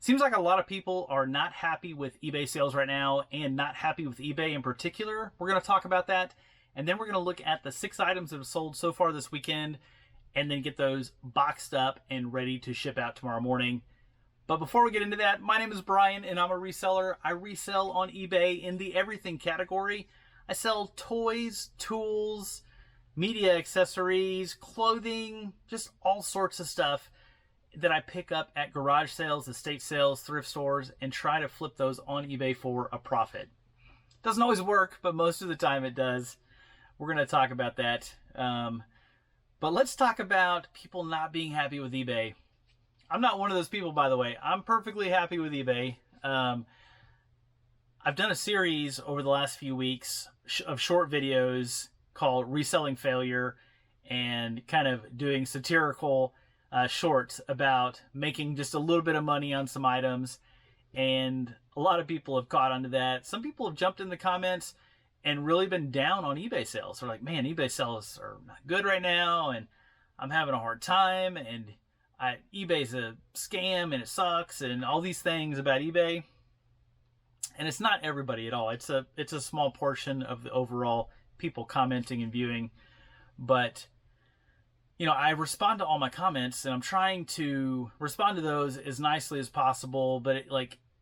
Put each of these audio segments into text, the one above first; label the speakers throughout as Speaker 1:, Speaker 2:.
Speaker 1: Seems like a lot of people are not happy with eBay sales right now and not happy with eBay in particular. We're going to talk about that. And then we're going to look at the 6 items that have sold so far this weekend and then get those boxed up and ready to ship out tomorrow morning. But before we get into that, my name is Brian and I'm a reseller. I resell on eBay in the everything category. I sell toys, tools, media accessories, clothing, just all sorts of stuff that I pick up at garage sales, estate sales, thrift stores, and try to flip those on eBay for a profit. Doesn't always work, but most of the time it does. We're going to talk about that. But let's talk about people not being happy with eBay. I'm not one of those people, by the way. I'm perfectly happy with eBay. I've done a series over the last few weeks of short videos called Reselling Failure and kind of doing satirical shorts about making just a little bit of money on some items, and a lot of people have caught onto that. Some people have jumped in the comments and really been down on eBay sales. They're like, man, eBay sales are not good right now and I'm having a hard time and eBay's a scam and it sucks and all these things about eBay. And it's not everybody at all. It's a small portion of the overall people commenting and viewing. But you know, I respond to all my comments and I'm trying to respond to those as nicely as possible. But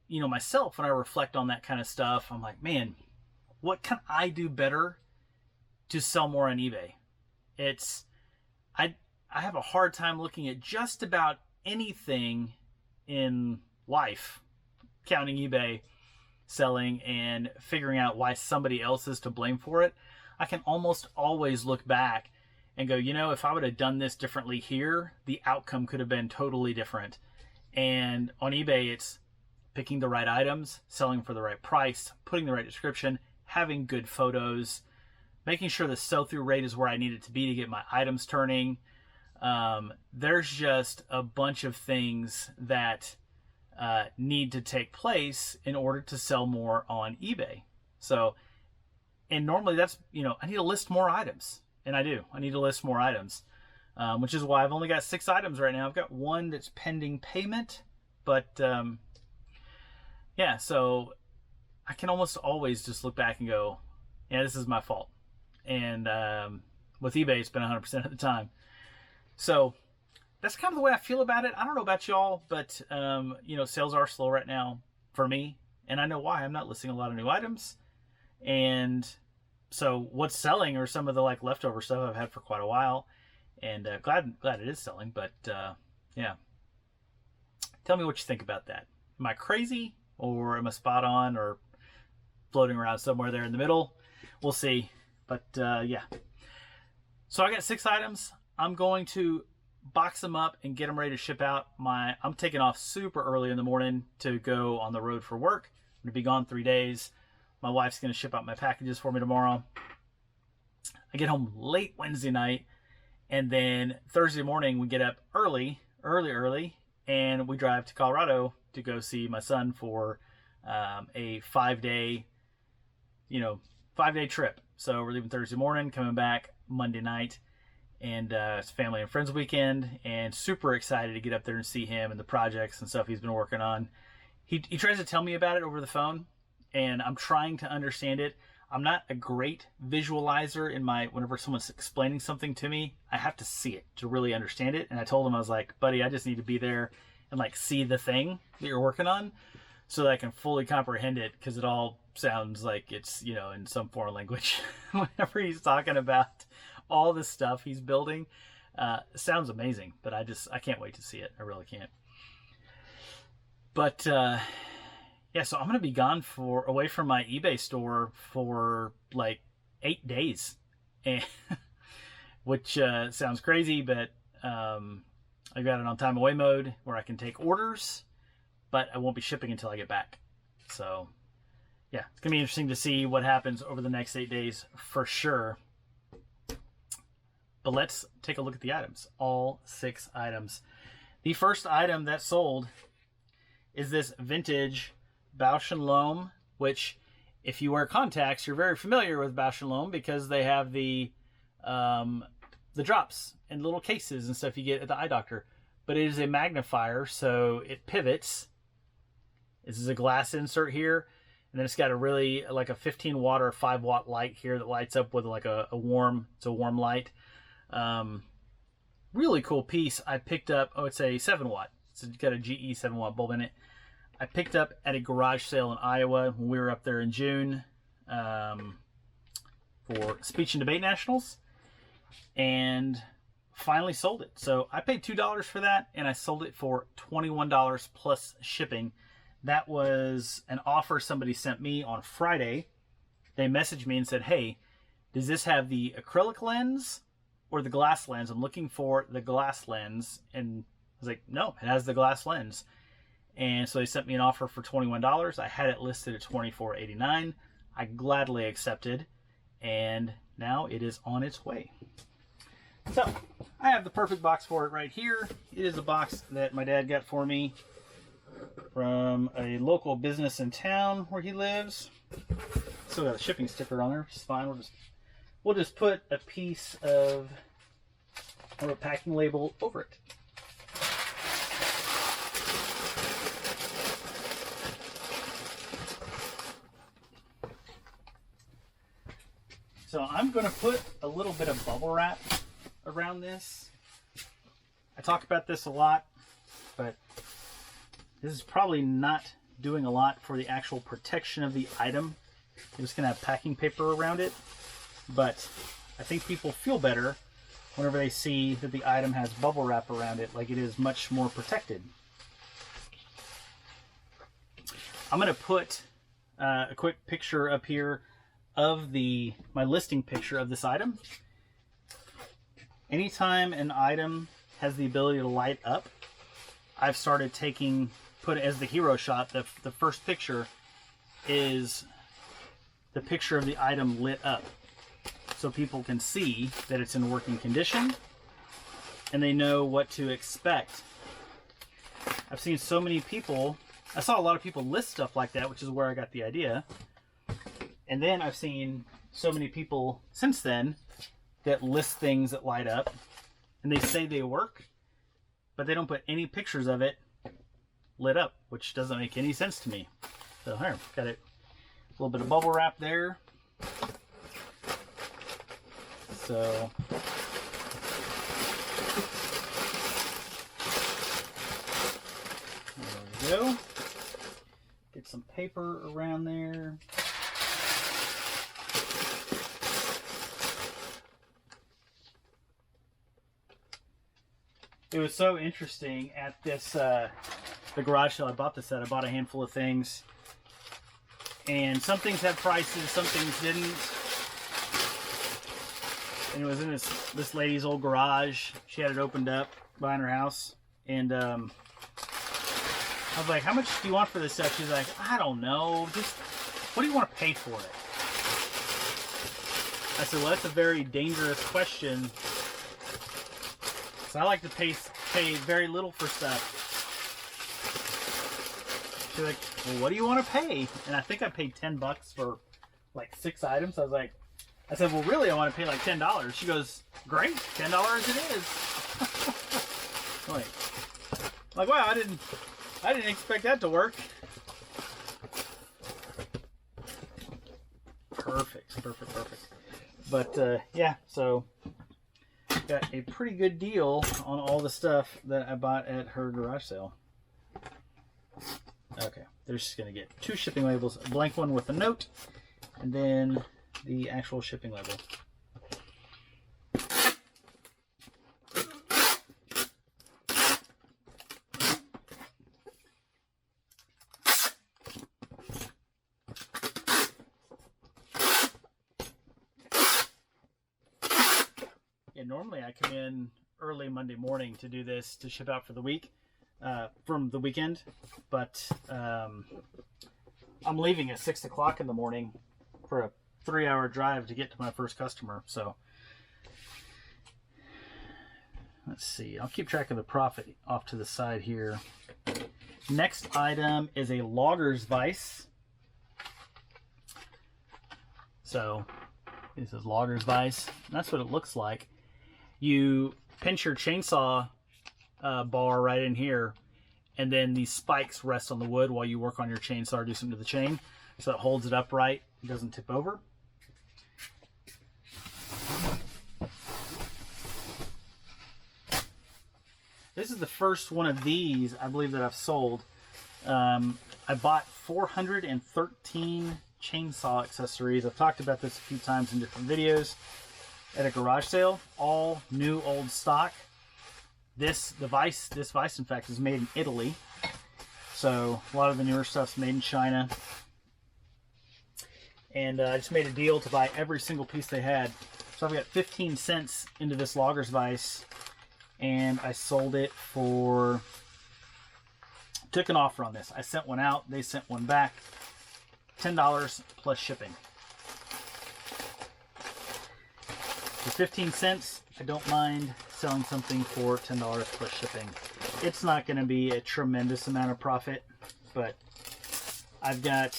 Speaker 1: myself, when I reflect on that kind of stuff, I'm like, man, what can I do better to sell more on eBay? I have a hard time looking at just about anything in life, counting eBay, selling, and figuring out why somebody else is to blame for it. I can almost always look back and go, you know, if I would have done this differently here, the outcome could have been totally different. And on eBay, it's picking the right items, selling for the right price, putting the right description, having good photos, making sure the sell-through rate is where I need it to be to get my items turning. There's just a bunch of things that need to take place in order to sell more on eBay. So, and normally that's, you know, I need to list more items. And I do. I need to list more items, which is why I've only got 6 items right now. I've got 1 that's pending payment, but yeah, so I can almost always just look back and go, yeah, this is my fault. And with eBay, it's been 100% of the time. So that's kind of the way I feel about it. I don't know about y'all, but you know, sales are slow right now for me, and I know why. I'm not listing a lot of new items, and so what's selling are some of the leftover stuff I've had for quite a while, and glad it is selling. But yeah, tell me what you think about that. Am I crazy, or am I spot on, or floating around somewhere there in the middle? We'll see. But yeah, so I got 6 items. I'm going to box them up and get them ready to ship out. I'm taking off super early in the morning to go on the road for work. I'm gonna be gone 3 days. My wife's going to ship out my packages for me tomorrow. I get home late Wednesday night, and then Thursday morning we get up early, and we drive to Colorado to go see my son for a 5-day trip. So we're leaving Thursday morning, coming back Monday night, and it's family and friends weekend, and super excited to get up there and see him and the projects and stuff he's been working on. He tries to tell me about it over the phone, and I'm trying to understand it. I'm not a great visualizer whenever someone's explaining something to me, I have to see it to really understand it. And I told him, I was like, buddy, I just need to be there and see the thing that you're working on so that I can fully comprehend it, because it all sounds like it's, you know, in some foreign language. Whenever he's talking about all the stuff he's building, it sounds amazing, but I can't wait to see it. I really can't. But yeah, so I'm going to be gone away from my eBay store for 8 days, and, which sounds crazy, but I got it on time away mode where I can take orders, but I won't be shipping until I get back. So yeah, it's going to be interesting to see what happens over the next 8 days for sure. But let's take a look at the items, all 6 items. The first item that sold is this vintage Bausch & Lomb, which if you wear contacts, you're very familiar with Bausch & Lomb because they have the drops and little cases and stuff you get at the eye doctor. But it is a magnifier, so it pivots This is a glass insert here, and then it's got a really like a 15 watt or 5 watt light here that lights up with like a warm, it's a warm light. Really cool piece. I picked up, oh, it's a 7 watt. It's got a GE 7 watt bulb in it. I picked up at a garage sale in Iowa when we were up there in June for Speech and Debate Nationals, and finally sold it. So I paid $2 for that, and I sold it for $21 plus shipping. That was an offer somebody sent me on Friday. They messaged me and said, hey, does this have the acrylic lens or the glass lens? I'm looking for the glass lens. And I was like, no, it has the glass lens. And so they sent me an offer for $21. I had it listed at $24.89. I gladly accepted, and now it is on its way. So I have the perfect box for it right here. It is a box that my dad got for me from a local business in town where he lives. Still got a shipping sticker on there, which is fine. We'll just put a piece of or a packing label over it. So I'm going to put a little bit of bubble wrap around this. I talk about this a lot, but this is probably not doing a lot for the actual protection of the item. I'm just going to have packing paper around it, but I think people feel better whenever they see that the item has bubble wrap around it, like it is much more protected. I'm going to put a quick picture up here of my listing picture of this item. Anytime an item has the ability to light up, I've started put it as the hero shot. The first picture is the picture of the item lit up, so people can see that it's in working condition and they know what to expect. I've seen so many people, I saw a lot of people list stuff like that, which is where I got the idea. And then I've seen so many people since then that list things that light up, and they say they work, but they don't put any pictures of it lit up, which doesn't make any sense to me. So here, got it. A little bit of bubble wrap there. So there we go. Get some paper around there. It was so interesting at this, the garage sale I bought this at. I bought a handful of things, and some things had prices, some things didn't. And it was in this lady's old garage. She had it opened up behind her house, and I was like, how much do you want for this stuff? She's like, I don't know, just what do you want to pay for it? I said, well, that's a very dangerous question. So I like to pay very little for stuff. She's like, well, what do you want to pay? And I think I paid $10 for like 6 items. I was like, I said, well, really, I want to pay like $10. She goes, great, $10 it is. like, wow, I didn't expect that to work. Perfect. But yeah, so got a pretty good deal on all the stuff that I bought at her garage sale. Okay, they're just gonna get 2 shipping labels, a blank one with a note, and then the actual shipping label. And normally I come in early Monday morning to do this, to ship out for the week, from the weekend, but I'm leaving at 6 o'clock in the morning for a 3-hour drive to get to my first customer. So let's see, I'll keep track of the profit off to the side here. Next item is a logger's vise. So this is logger's vise. That's what it looks like. You pinch your chainsaw bar right in here, and then these spikes rest on the wood while you work on your chainsaw or do something to the chain, so it holds it upright, it doesn't tip over. This is the first one of these, I believe, that I've sold. I bought 413 chainsaw accessories. I've talked about this a few times in different videos. At a garage sale, all new old stock. This vise, in fact, is made in Italy. So a lot of the newer stuff's made in China. And I just made a deal to buy every single piece they had. So I've got 15 cents into this logger's vise, and I sold it for, took an offer on this. I sent one out, they sent one back, $10 plus shipping. For 15 cents, I don't mind selling something for $10 plus shipping. It's not going to be a tremendous amount of profit, but I've got,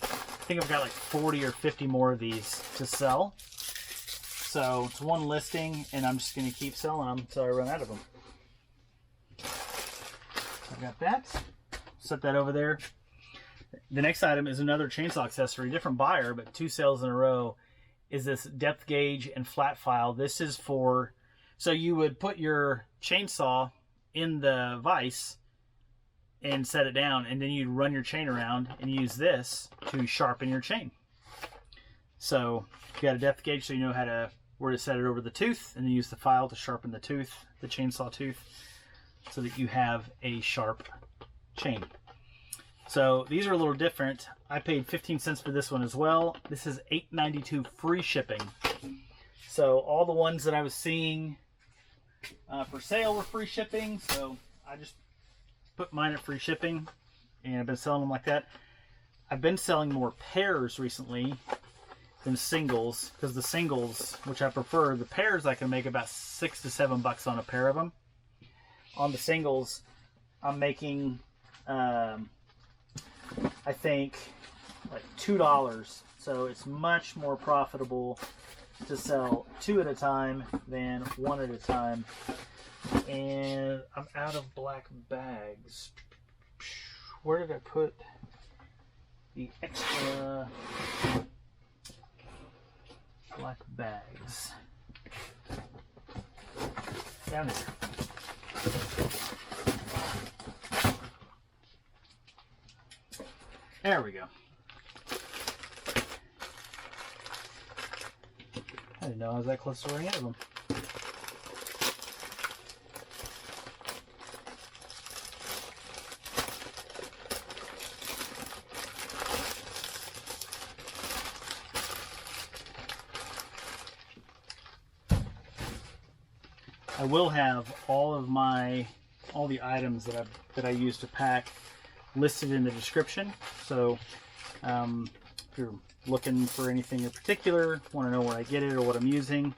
Speaker 1: I think I've got like 40 or 50 more of these to sell. So it's one listing, and I'm just going to keep selling them until I run out of them. I've got that. Set that over there. The next item is another chainsaw accessory, different buyer, but 2 sales in a row, is this depth gauge and flat file. This is for, so you would put your chainsaw in the vise and set it down, and then you'd run your chain around and use this to sharpen your chain. So you got a depth gauge, so you know how to, where to set it over the tooth, and then use the file to sharpen the tooth, the chainsaw tooth, so that you have a sharp chain. So these are a little different. I paid 15 cents for this one as well. This is $8.92 free shipping. So all the ones that I was seeing for sale were free shipping. So I just put mine at free shipping, and I've been selling them like that. I've been selling more pairs recently than singles, because the singles, which I prefer, the pairs I can make about $6 to $7 on a pair of them. On the singles, I'm making I think like $2, so it's much more profitable to sell 2 at a time than 1 at a time. And I'm out of black bags. Where did I put the extra black bags? Down here. There we go. I didn't know I was that close to running out of them. I will have all the items that I use to pack listed in the description. So if you're looking for anything in particular, want to know where I get it or what I'm using,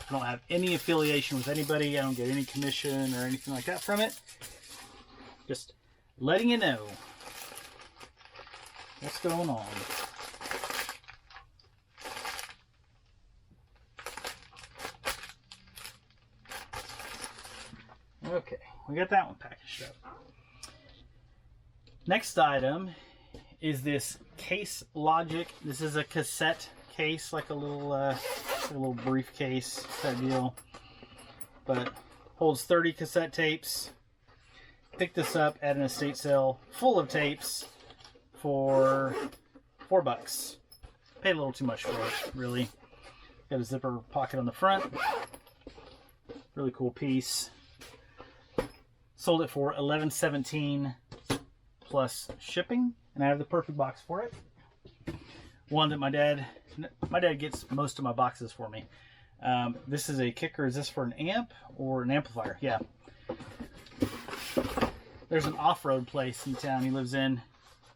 Speaker 1: I don't have any affiliation with anybody. I don't get any commission or anything like that from it. Just letting you know what's going on. Okay, we got that one packaged up. Next item is this Case Logic. This is a cassette case, like a little briefcase type deal, but holds 30 cassette tapes. Picked this up at an estate sale full of tapes for $4. Paid a little too much for it, really. Got a zipper pocket on the front. Really cool piece. Sold it for $11.17 plus shipping, and I have the perfect box for it. One that my dad gets most of my boxes for me. This is a kicker. Is this for an amp or an amplifier? Yeah. There's an off-road place in town he lives in.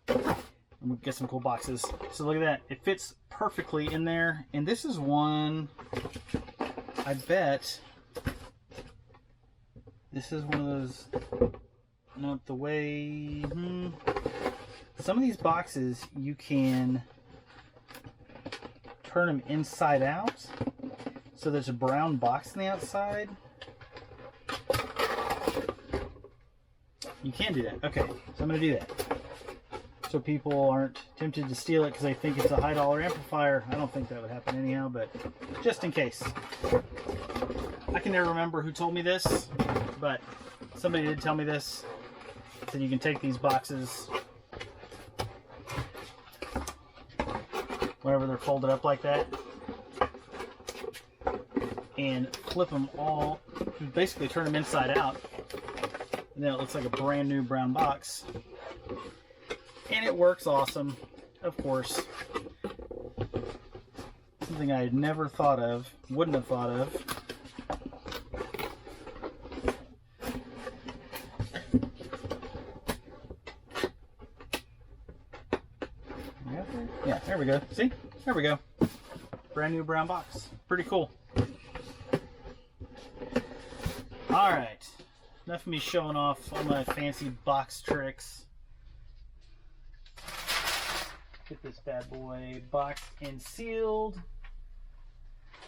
Speaker 1: I'm gonna get some cool boxes. So look at that. It fits perfectly in there. And this is one, I bet, this is one of those, not the way, some of these boxes you can turn them inside out. So there's a brown box on the outside. You can do that. Okay, so I'm going to do that. So people aren't tempted to steal it because they think it's a high dollar amplifier. I don't think that would happen anyhow, but just in case. I can never remember who told me this, but somebody did tell me this. So you can take these boxes whenever they're folded up like that and flip them all, basically turn them inside out, and then it looks like a brand new brown box. And it works awesome, of course. Something I had never thought of, wouldn't have thought of. Yeah, there we go. See? There we go. Brand new brown box. Pretty cool. Alright. Enough of me showing off all my fancy box tricks. Get this bad boy boxed and sealed.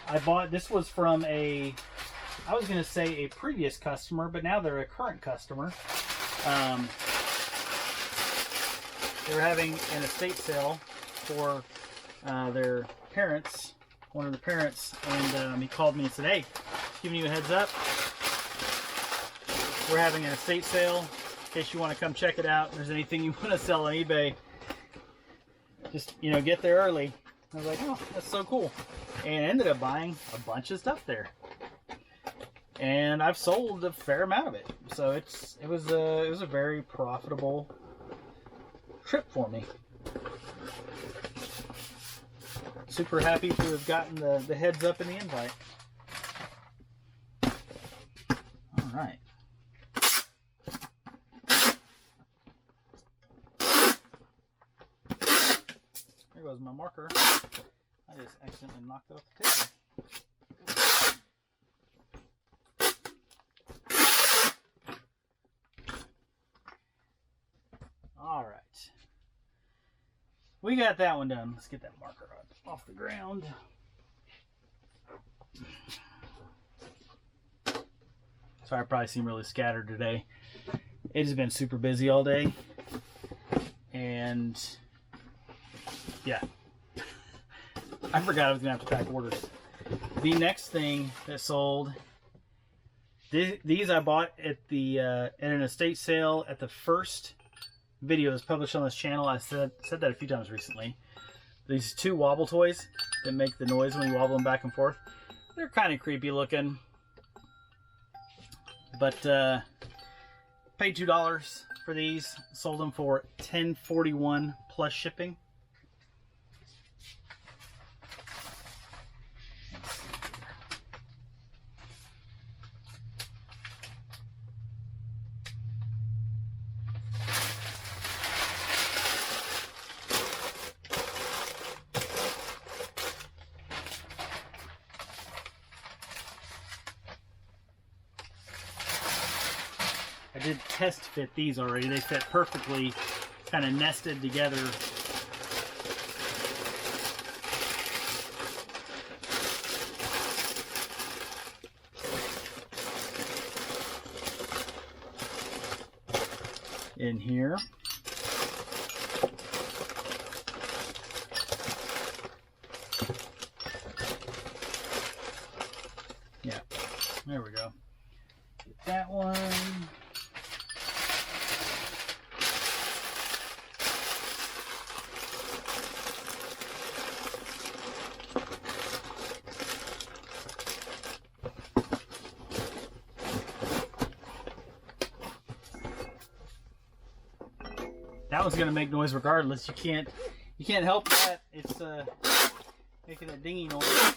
Speaker 1: I bought, this was from I was going to say a previous customer, but now they're a current customer. They were having an estate sale for their parents, one of the parents, and he called me and said, hey, giving you a heads up, we're having an estate sale in case you want to come check it out. If there's anything you want to sell on eBay, just, you know, get there early. I was like, oh, that's so cool. And I ended up buying a bunch of stuff there. And I've sold a fair amount of it. So it was a very profitable trip for me. Super happy to have gotten the heads up in the invite. All right. There goes my marker. I just accidentally knocked it off the table. All right. We got that one done. Let's get that marker off the ground. Sorry, I probably seem really scattered today. It has been super busy all day. And yeah, I forgot I was going to have to pack orders. The next thing that sold, these I bought at an estate sale at the first video that's published on this channel. I said that a few times recently. These two wobble toys that make the noise when you wobble them back and forth. They're kind of creepy looking, but paid $2 for these. Sold them for $10.41 plus shipping. I did test fit these already. They fit perfectly, kind of nested together. In here. Yeah, there we go. Get that one. That one's gonna make noise regardless. You can't help that. It's making a dingy noise.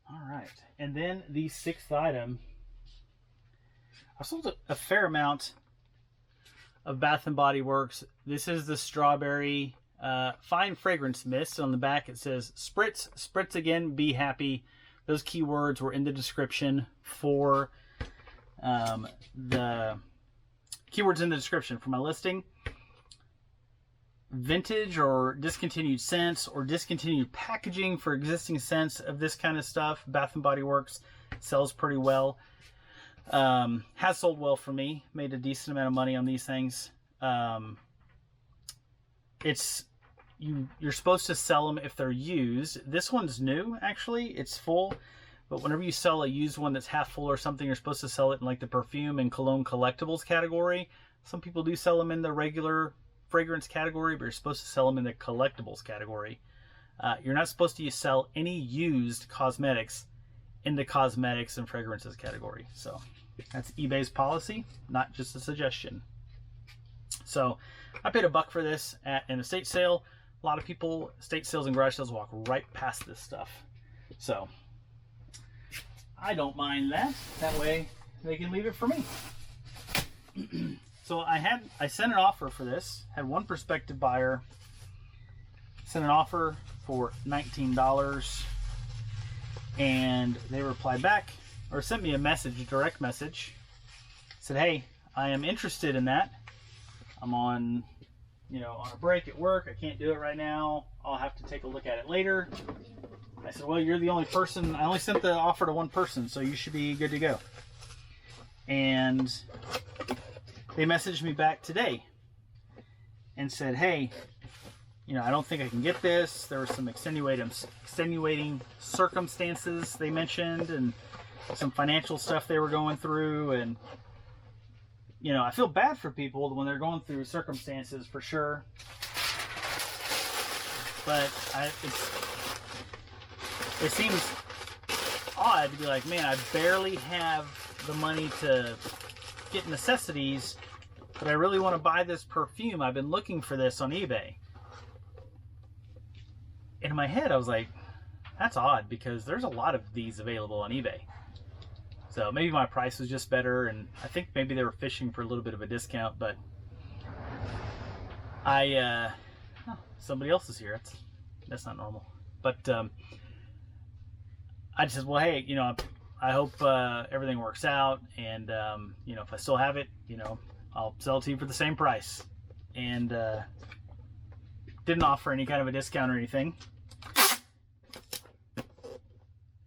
Speaker 1: All right, and then the sixth item. I sold a fair amount of Bath and Body Works. This is the strawberry fine fragrance mist. On the back it says spritz, spritz again, be happy. Those keywords were in the description for the keywords in the description for my listing. Vintage or discontinued scents or discontinued packaging for existing scents of this kind of stuff. Bath and Body Works sells pretty well. Has sold well for me. Made a decent amount of money on these things. You're supposed to sell them if they're used. This one's new, actually. It's full. But whenever you sell a used one that's half full or something, you're supposed to sell it in like the perfume and cologne collectibles category. Some people do sell them in the regular fragrance category, but you're supposed to sell them in the collectibles category. You're not supposed to sell any used cosmetics in the cosmetics and fragrances category. So that's eBay's policy, not just a suggestion. So I paid $1 for this at an estate sale. A lot of people, estate sales and garage sales, walk right past this stuff. So I don't mind that. That way they can leave it for me. So I sent an offer for this. Had one prospective buyer. Sent an offer for $19, and they replied back or sent me a message, a direct message. Said, "Hey, I am interested in that. I'm on a break at work. I can't do it right now. I'll have to take a look at it later." I said, "Well, you're the only person. I only sent the offer to one person, so you should be good to go." And they messaged me back today and said, "Hey, I don't think I can get this. There were some extenuating circumstances they mentioned, and some financial stuff they were going through. And I feel bad for people when they're going through circumstances, for sure. But it seems odd to be like, man, I barely have the money to get necessities, but I really want to buy this perfume. I've been looking for this on eBay." In my head, I was like, that's odd, because there's a lot of these available on eBay. So maybe my price was just better, and I think maybe they were fishing for a little bit of a discount, but somebody else is here. That's not normal. But I just said, well, hey, I hope everything works out, and if I still have it, I'll sell it to you for the same price. And didn't offer any kind of a discount or anything.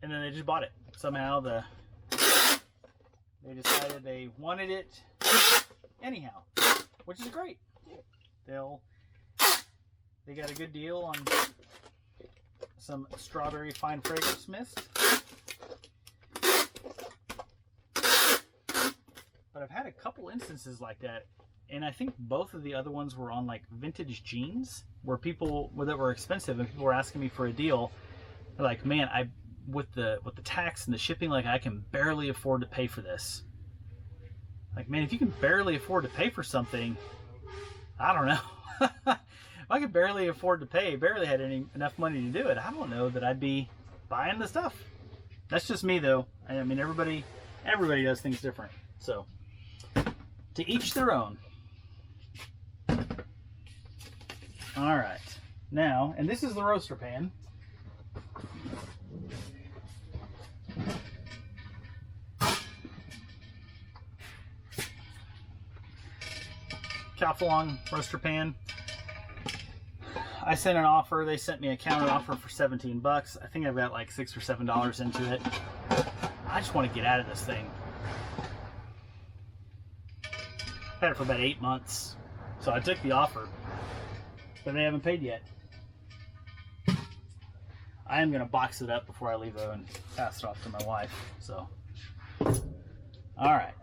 Speaker 1: And then they just bought it. Somehow they decided they wanted it anyhow, which is great. They got a good deal on some strawberry fine fragrance mist. But I've had a couple instances like that, and I think both of the other ones were on like vintage jeans, where that were expensive, and people were asking me for a deal. They're like, "Man, with the tax and the shipping, like, I can barely afford to pay for this." Like, man, if you can barely afford to pay for something, I don't know. If I could barely afford to pay, barely had enough money to do it, I don't know that I'd be buying the stuff. That's just me, though. I mean, everybody does things different. So, to each their own. All right. Now, and this is the roaster pan. Calphalon roaster pan. I sent an offer. They sent me a counter offer for $17. I think I've got like $6 or $7 into it. I just want to get out of this thing. I've had it for about 8 months, so I took the offer, but they haven't paid yet. I am going to box it up before I leave, though, and pass it off to my wife. So, all right,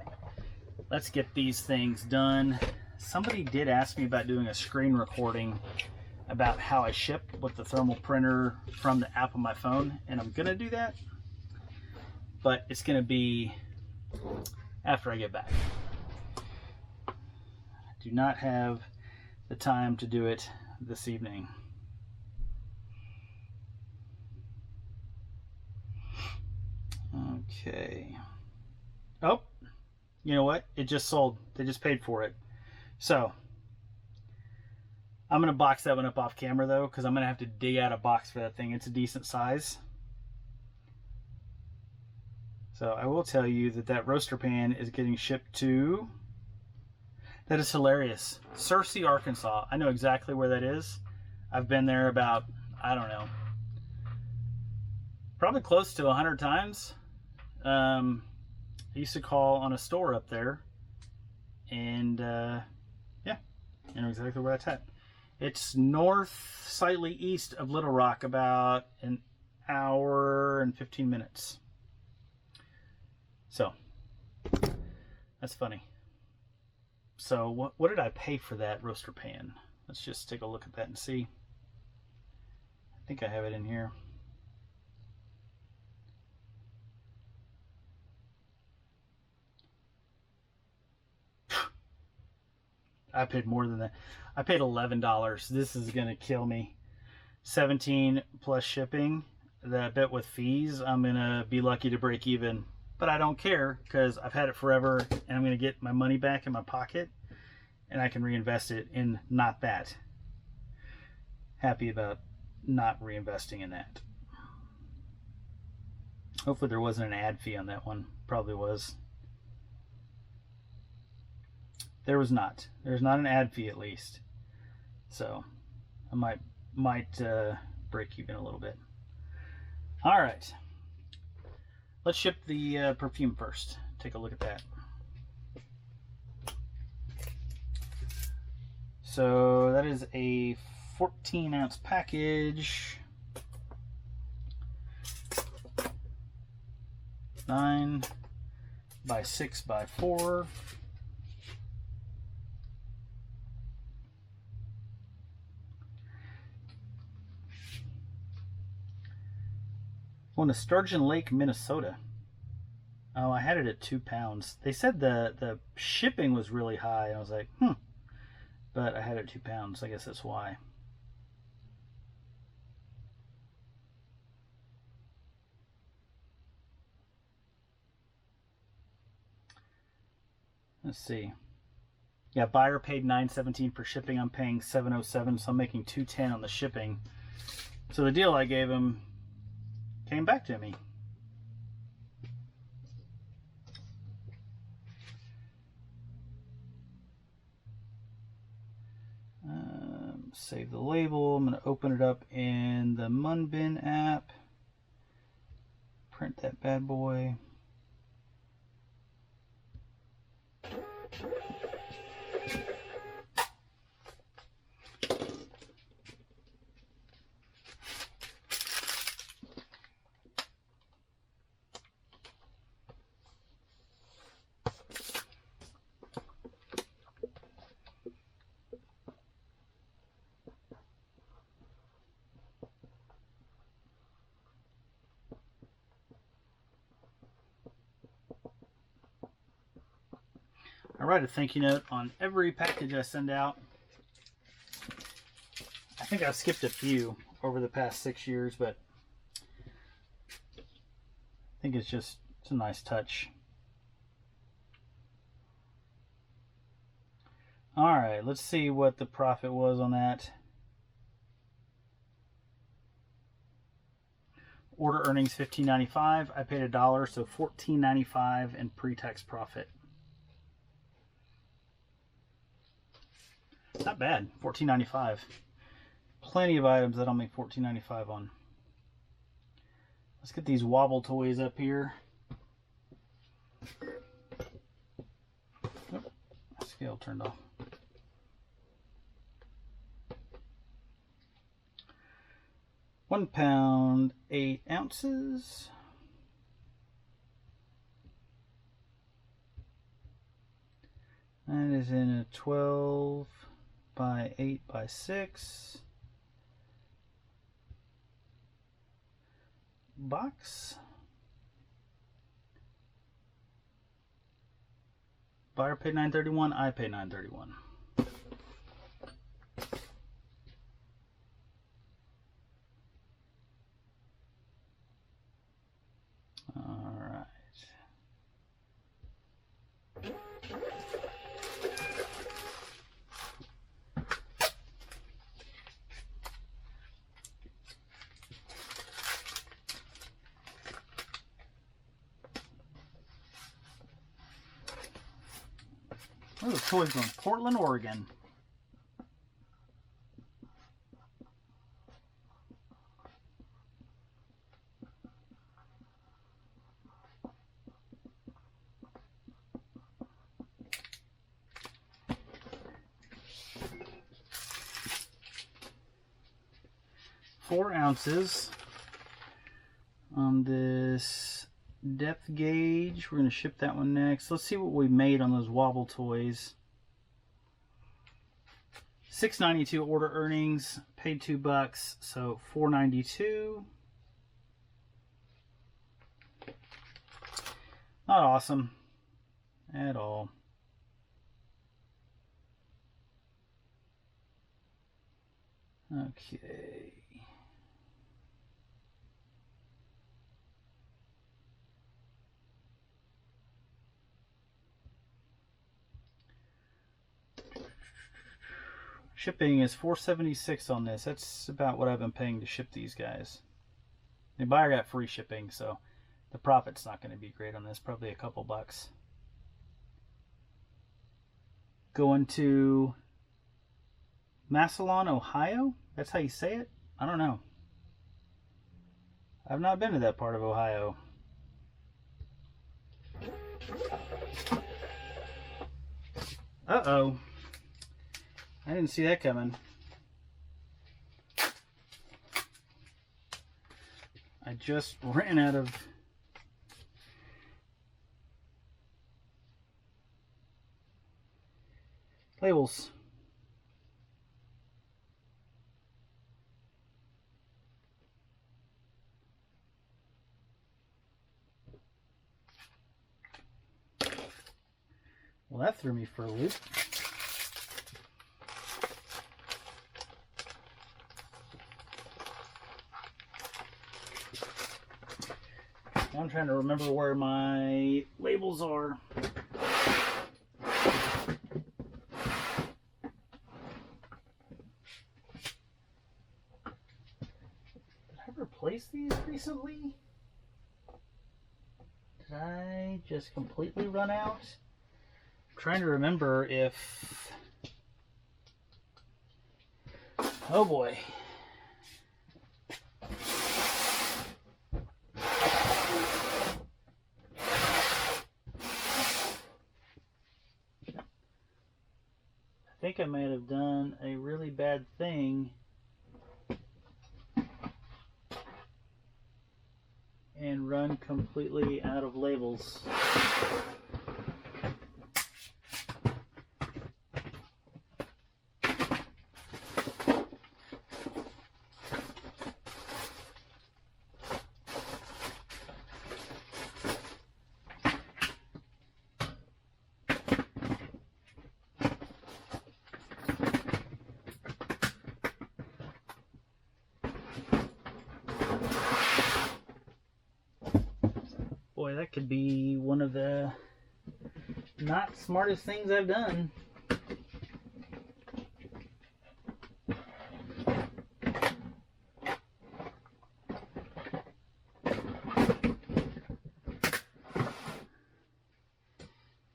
Speaker 1: let's get these things done. Somebody did ask me about doing a screen recording about how I ship with the thermal printer from the app on my phone, and I'm gonna do that, but it's gonna be after I get back. I do not have the time to do it this evening. Okay. Oh, you know what? It just sold. They just paid for it. So I'm going to box that one up off camera, though, because I'm going to have to dig out a box for that thing. It's a decent size. So I will tell you that that roaster pan is getting shipped to That is hilarious. Searcy, Arkansas. I know exactly where that is. I've been there about, I don't know, probably close to 100 times. I used to call on a store up there, and yeah, I know exactly where that's at. It's north, slightly east of Little Rock, about an hour and 15 minutes. So, that's funny. So, what did I pay for that roaster pan? Let's just take a look at that and see. I think I have it in here. I paid more than that. I paid $11. This is gonna kill me. 17 plus shipping. That bet with fees, I'm gonna be lucky to break even. But I don't care because I've had it forever, and I'm gonna get my money back in my pocket, and I can reinvest it in not that. Happy about not reinvesting in that. Hopefully there wasn't an ad fee on that one. Probably was. There was not. There's not an ad fee, at least. So I might break even a little bit. All right. Let's ship the perfume first. Take a look at that. So that is a 14-ounce package. 9 by 6 by 4. Going to Sturgeon Lake, Minnesota. Oh, I had it at 2 pounds. They said the shipping was really high, and I was like, but I had it at 2 pounds. I guess that's why. Let's see. Yeah, buyer paid $9.17 for shipping. I'm paying $7.07, so I'm making $2.10 on the shipping. So the deal I gave him came back to me. Save the label. I'm going to open it up in the Munbin app. Print that bad boy. I write a thank you note on every package I send out. I think I've skipped a few over the past 6 years, but I think it's a nice touch. All right, let's see what the profit was on that. Order earnings $15.95. I paid $1, so $14.95 in pre-tax profit. Not bad, $14.95. Plenty of items that I'll make $14.95 on. Let's get these wobble toys up here. Oh, scale turned off. £1 pound, 8 ounces. That is in a 12 by 8 by 6 box. Buyer paid $9.31. I paid $9.31. All right. Where are those toys going? Portland, Oregon. Four ounces on this depth gauge. We're going to ship that one next. Let's see what we made on those wobble toys. $6.92 order earnings, paid $2, so $4.92. Not awesome at all. Okay. Shipping is $4.76 on this. That's about what I've been paying to ship these guys. The buyer got free shipping, so the profit's not going to be great on this. Probably a couple bucks. Going to Massillon, Ohio? That's how you say it? I don't know. I've not been to that part of Ohio. Uh-oh. I didn't see that coming. I just ran out of labels. Well, that threw me for a loop. I'm trying to remember where my labels are. Did I replace these recently? Did I just completely run out? I'm trying to remember if... Oh boy. I think I might have done a really bad thing and run completely out of labels. Boy, that could be one of the not smartest things I've done.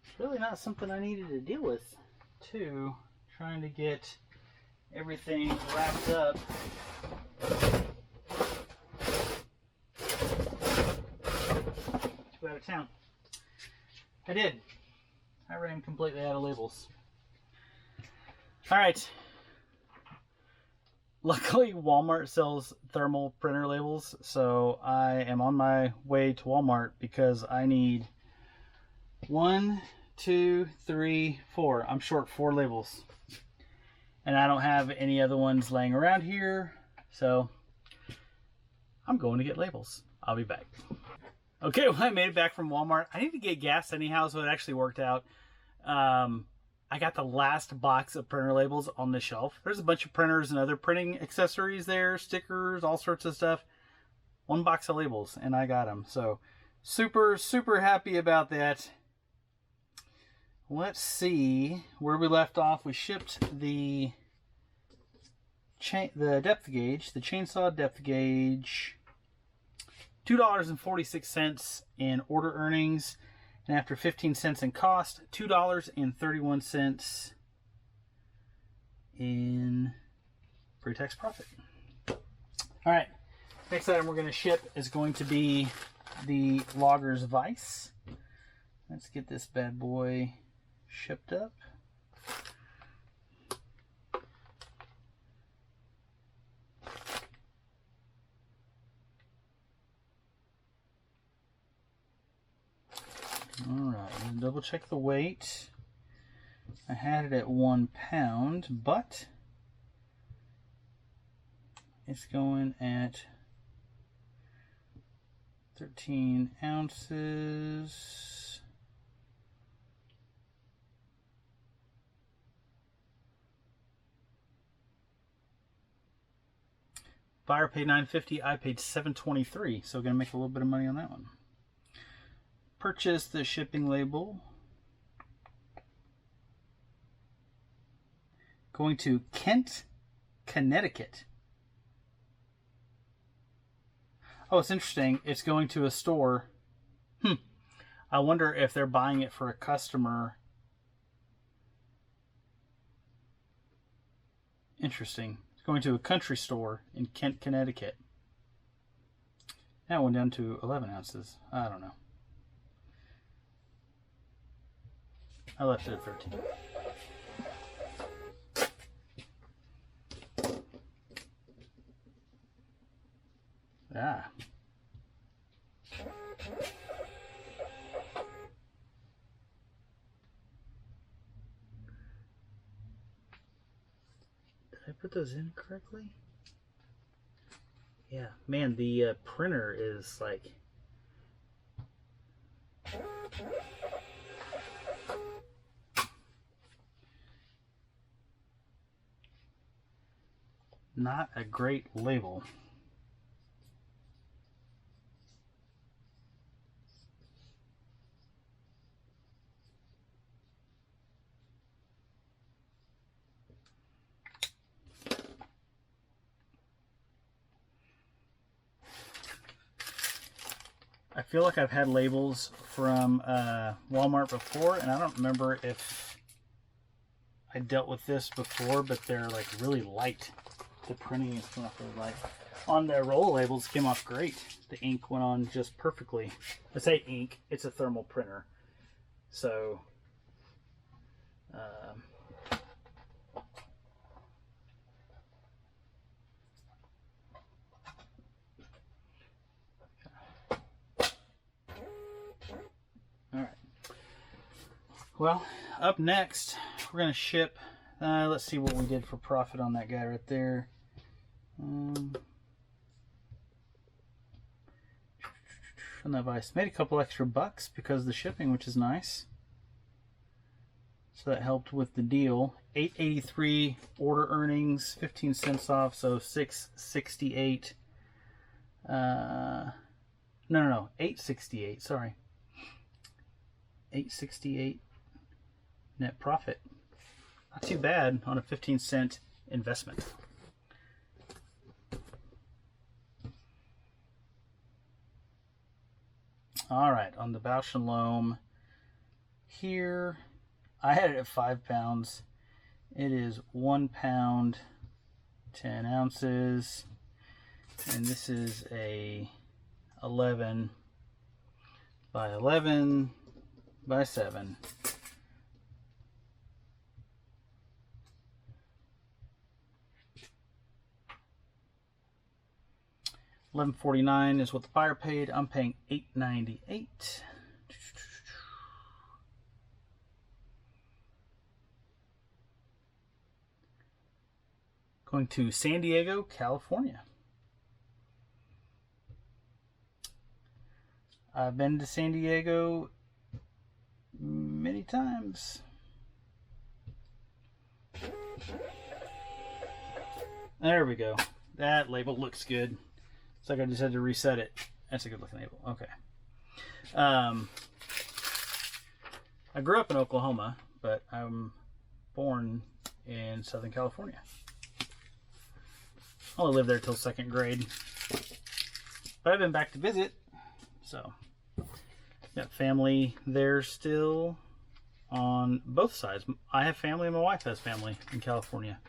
Speaker 1: It's really not something I needed to deal with, too. Trying to get everything wrapped up. Out of town. I did. I ran completely out of labels. Alright. Luckily, Walmart sells thermal printer labels, so I am on my way to Walmart because I need 1, 2, 3, 4. I'm short 4 labels. And I don't have any other ones laying around here, so I'm going to get labels. I'll be back. Okay, well, I made it back from Walmart. I need to get gas anyhow, so it actually worked out. I got the last box of printer labels on the shelf. There's a bunch of printers and other printing accessories there, stickers, all sorts of stuff. One box of labels, and I got them. So, super, super happy about that. Let's see where we left off. We shipped the depth gauge, the chainsaw depth gauge, $2.46 in order earnings, And after 15 cents in cost, $2.31 in pre-tax profit. All right, next item we're going to ship is going to be the Logger's Vise. Let's get this bad boy shipped up. Alright, let's double check the weight. I had it at 1 pound, but it's going at 13 ounces. Buyer paid $9.50, I paid $7.23, so gonna make a little bit of money on that one. Purchase the shipping label. Going to Kent, Connecticut. Oh, it's interesting. It's going to a store. I wonder if they're buying it for a customer. Interesting. It's going to a country store in Kent, Connecticut. That went down to 11 ounces. I don't know. I left it at 13. Ah. Did I put those in correctly? Yeah, man, the printer is like... not a great label. I feel like I've had labels from Walmart before, and I don't remember if I dealt with this before, but they're like really light. The printing is coming off really light. On the roll labels, came off great. The ink went on just perfectly. I say ink, it's a thermal printer. So, alright. Well, up next, we're going to ship, let's see what we did for profit on that guy right there. On that Vice. Made a couple extra bucks because of the shipping, which is nice. So that helped with the deal. $8.83 order earnings, 15 cents off, so $6.68. No, $8.68, sorry. $8.68 net profit. Not too bad on a 15-cent investment. All right, on the Bausch & Lomb here, I had it at 5 pounds. It is 1 pound, 10 ounces, and this is a 11 by 11 by 7. $11.49 is what the buyer paid. I'm paying $8.98. Going to San Diego, California. I've been to San Diego many times. There we go. That label looks good. It's like I just had to reset it. That's a good looking label. Okay. I grew up in Oklahoma, but I'm born in Southern California. I only lived there till 2nd grade. But I've been back to visit, so Got family there still on both sides. I have family and my wife has family in California.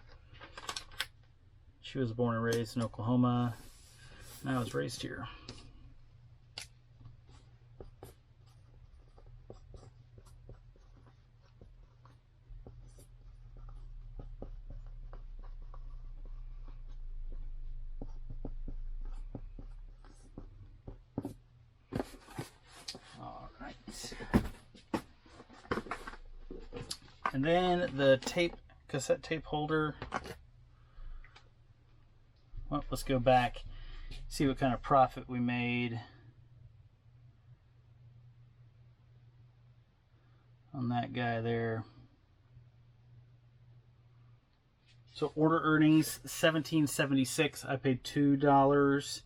Speaker 1: She was born and raised in Oklahoma, and I was raised here. And then the cassette tape holder. Well, let's go back, see what kind of profit we made on that guy there. So order earnings $17.76. I paid $2,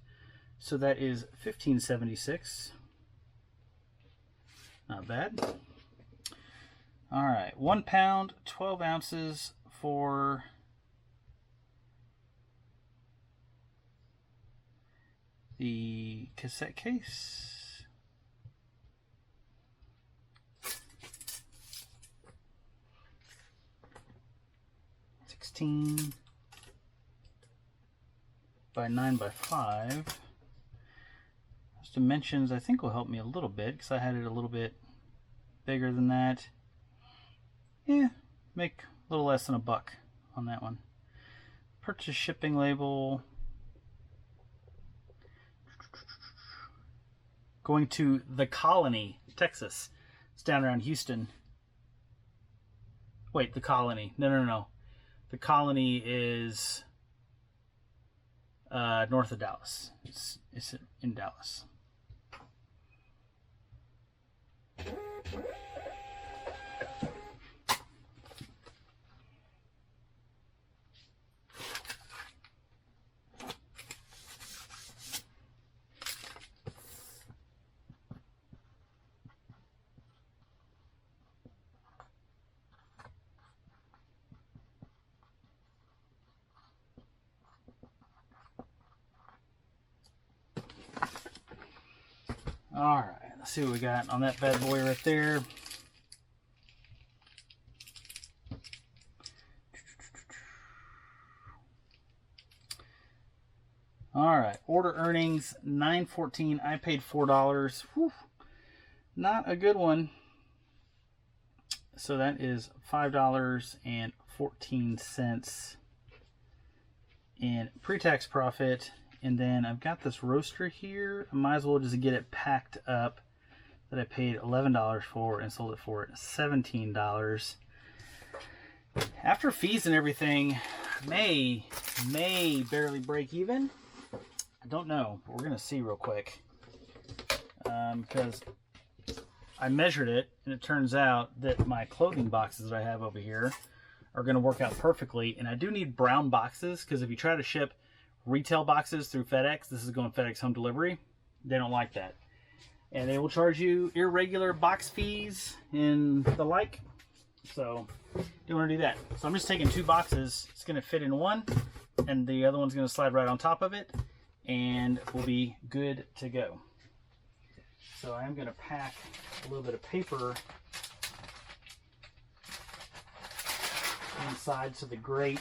Speaker 1: so that is $15.76. Not bad. All right, 1 pound, 12 ounces for the cassette case. $16 by 9 by 5. Those dimensions I think will help me a little bit because I had it a little bit bigger than that. Yeah, make a little less than $1 on that one. Purchase shipping label. Going to the Colony, Texas. It's down around Houston. Wait, the Colony. No. The Colony is north of Dallas. It's in Dallas. All right, let's see what we got on that bad boy right there. All right, order earnings $9.14. I paid $4. Whew, not a good one. So that is $5.14 in pre-tax profit. And then I've got this roaster here. I might as well just get it packed up that I paid $11 for and sold it for $17. After fees and everything, may barely break even. I don't know, but we're gonna see real quick. Because I measured it and it turns out that my clothing boxes that I have over here are gonna work out perfectly. And I do need brown boxes because if you try to ship retail boxes through FedEx, this is going FedEx home delivery, they don't like that. And they will charge you irregular box fees and the like. So don't want to do that. So I'm just taking 2 boxes. It's going to fit in one and the other one's going to slide right on top of it and we'll be good to go. So I'm going to pack a little bit of paper inside so the grate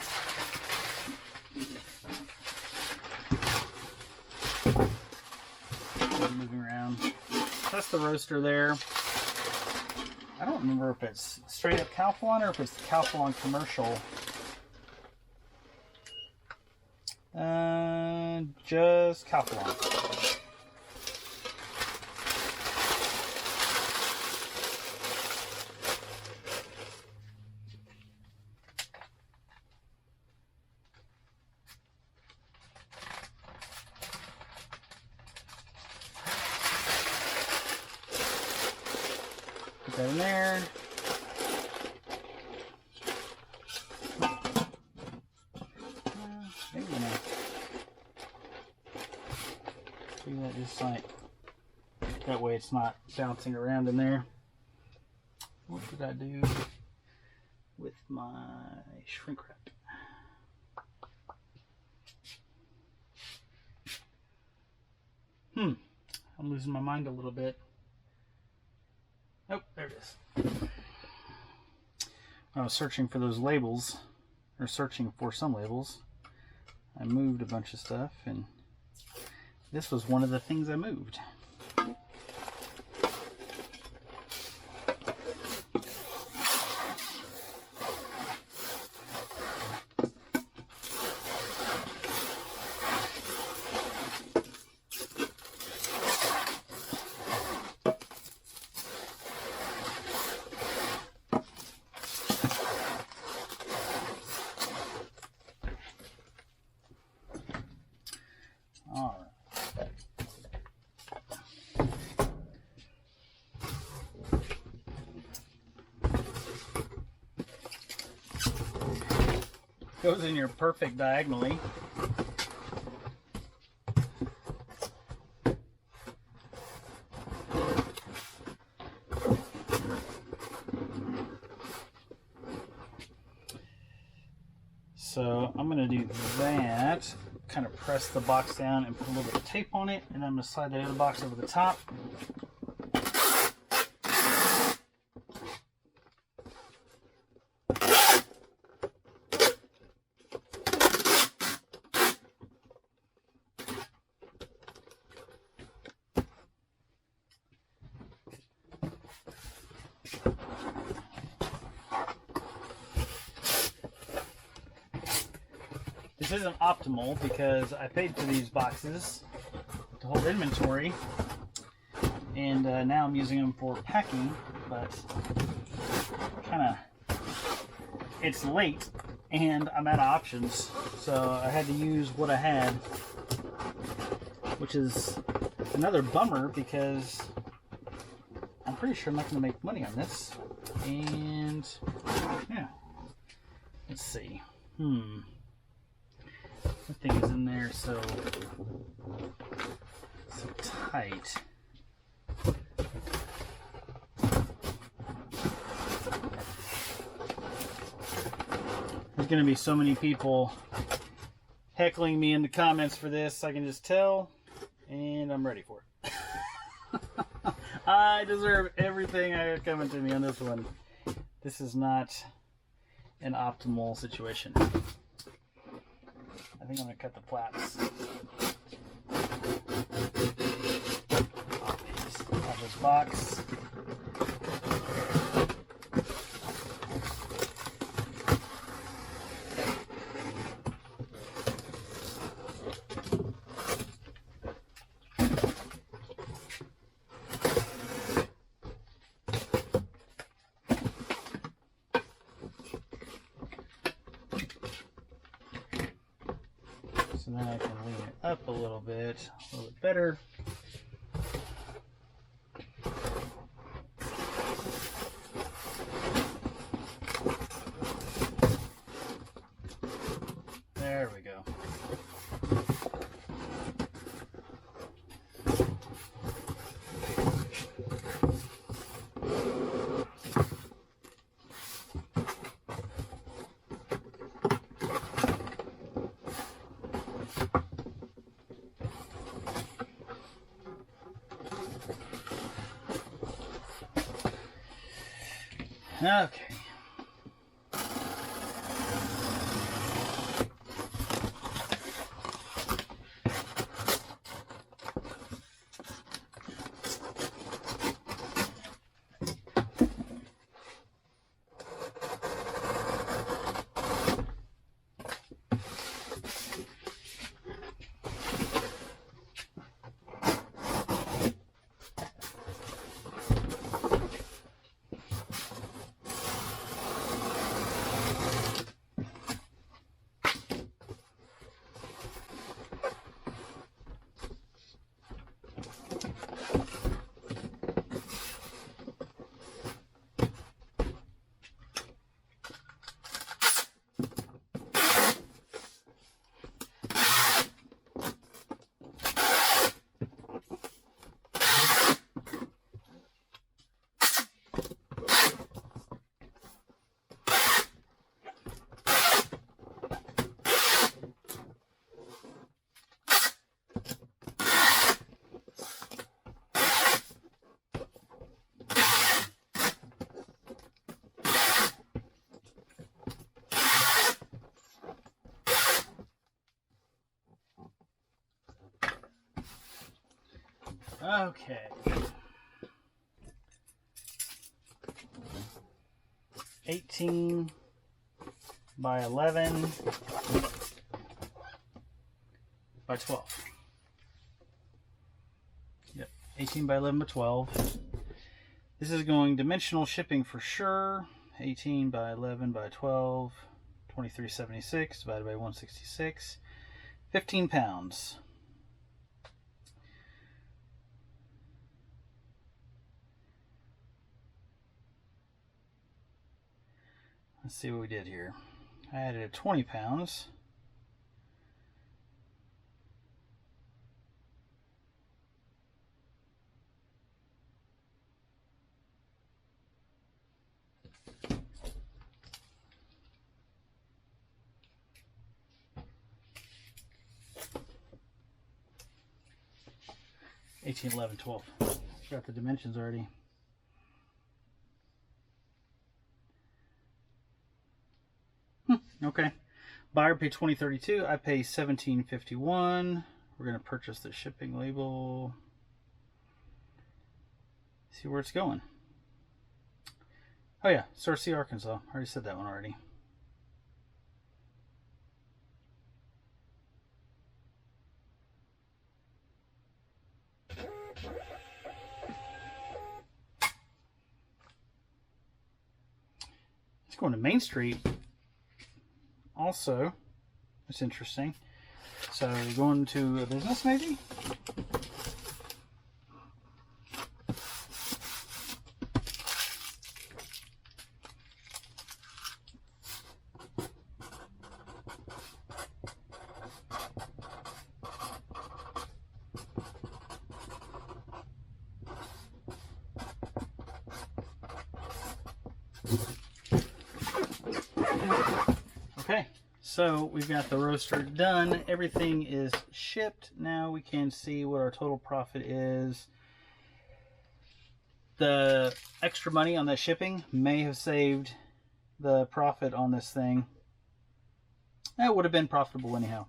Speaker 1: moving around. That's the roaster there. I don't remember if it's straight up Calphalon or if it's the Calphalon commercial. Just Calphalon. Put that in there. Maybe not. Do that just like that way it's not bouncing around in there. What did I do with my shrink wrap? I'm losing my mind a little bit. Oh, there it is. I was searching for those labels, or searching for some labels. I moved a bunch of stuff, and this was one of the things I moved. Goes in your perfect diagonally. So I'm going to do that, kind of press the box down and put a little bit of tape on it, and I'm going to slide the other box over the top. This isn't optimal because I paid for these boxes to hold inventory, and now I'm using them for packing, but it's late and I'm out of options, so I had to use what I had, which is another bummer because I'm pretty sure I'm not going to make money on this. And yeah, let's see. The thing is in there so tight. There's going to be so many people heckling me in the comments for this, I can just tell, and I'm ready for it. I deserve everything I got coming to me on this one. This is not an optimal situation. I think I'm going to cut the flaps off this box. So then I can lean it up a little bit better. There we go. Okay. Okay. 18 by 11 by 12. Yep, 18 by 11 by 12. This is going dimensional shipping for sure. 18 by 11 by 12, 2376 divided by 166, 15 pounds. Let's see what we did here. I added 20 pounds. $18, $11, $12. Got the dimensions already. Okay. Buyer paid $20.32. I pay $17.51. We're going to purchase the shipping label. See where it's going. Oh yeah, Searcy, Arkansas. I already said that one already. It's going to Main Street. Also, it's interesting. So you're going to a business maybe? Okay, so we've got the roaster done. Everything is shipped. Now we can see what our total profit is. The extra money on that shipping may have saved the profit on this thing. That would have been profitable anyhow.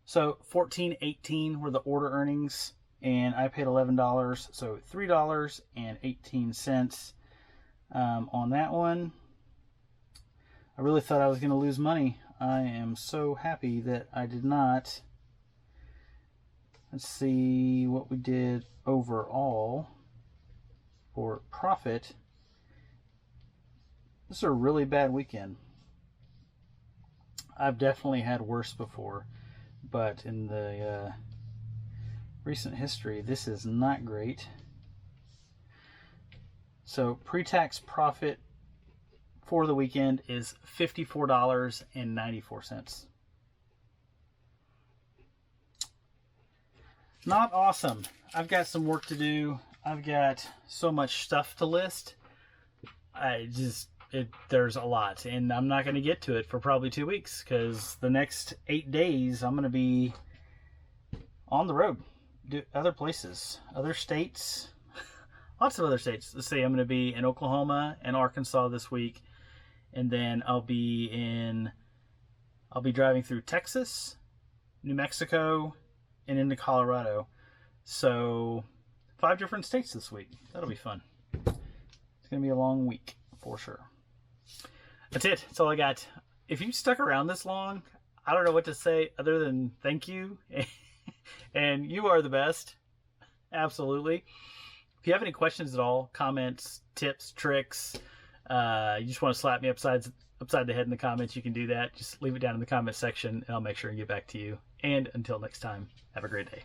Speaker 1: So $14.18 were the order earnings, and I paid $11, so $3.18 on that one. I really thought I was going to lose money. I am so happy that I did not. Let's see what we did overall for profit. This is a really bad weekend. I've definitely had worse before, but in the recent history, this is not great. So pre-tax profit for the weekend is $54.94. Not awesome. I've got some work to do. I've got so much stuff to list. There's a lot, and I'm not going to get to it for probably 2 weeks, because the next 8 days I'm going to be on the road, do other places, other states, lots of other states. Let's see, I'm going to be in Oklahoma and Arkansas this week. And then I'll be driving through Texas, New Mexico, and into Colorado. So 5 different states this week. That'll be fun. It's going to be a long week for sure. That's it. That's all I got. If you stuck around this long, I don't know what to say other than thank you. And you are the best. Absolutely. If you have any questions at all, comments, tips, tricks, you just want to slap me upside the head in the comments, you can do that. Just leave it down in the comment section, and I'll make sure and get back to you. And until next time, have a great day.